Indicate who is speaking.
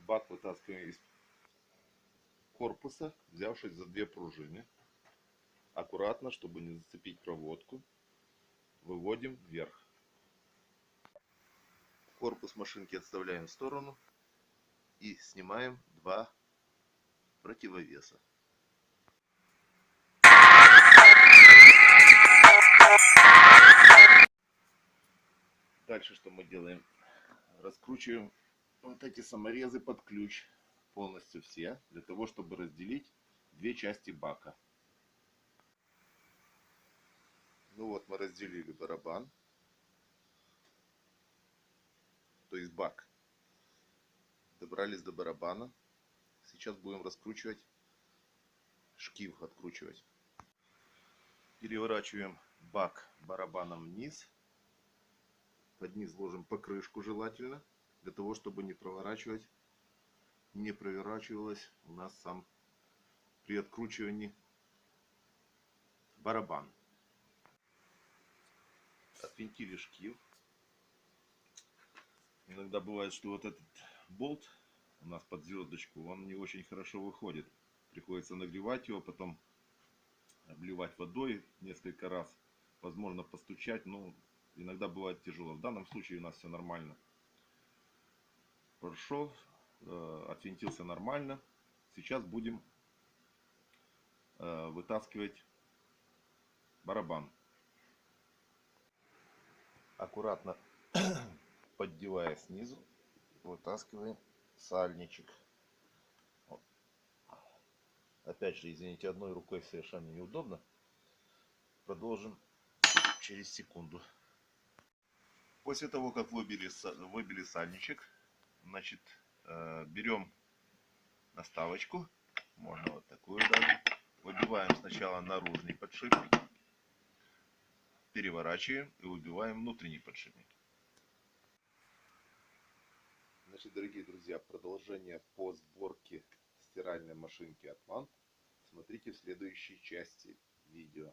Speaker 1: Бак вытаскиваем из корпуса, взявшись за две пружины. Аккуратно, чтобы не зацепить проводку, выводим вверх. Корпус машинки отставляем в сторону и снимаем два противовеса. Дальше что мы делаем? Раскручиваем вот эти саморезы под ключ, полностью все, для того, чтобы разделить две части бака. Ну вот, мы разделили барабан, то есть бак. Добрались до барабана. Сейчас будем раскручивать, шкив откручивать. Переворачиваем бак барабаном вниз. Под низ ложим покрышку желательно, для того, чтобы не проворачивалось у нас сам при откручивании барабан. Отвинтили шкив. Иногда бывает, что вот этот болт у нас под звездочку, он не очень хорошо выходит. Приходится нагревать его, потом обливать водой несколько раз. Возможно, постучать, но иногда бывает тяжело. В данном случае у нас все нормально. Прошел, отвинтился нормально. Сейчас будем вытаскивать барабан. Аккуратно поддевая снизу, вытаскиваем сальничек. Вот. Опять же, извините, одной рукой совершенно неудобно. Продолжим через секунду. После того, как выбили сальничек, значит, берем наставочку, можно вот такую даже, выбиваем сначала наружный подшипник, переворачиваем и выбиваем внутренний подшипник. Значит, дорогие друзья, продолжение по сборке стиральной машинки Atman смотрите в следующей части видео.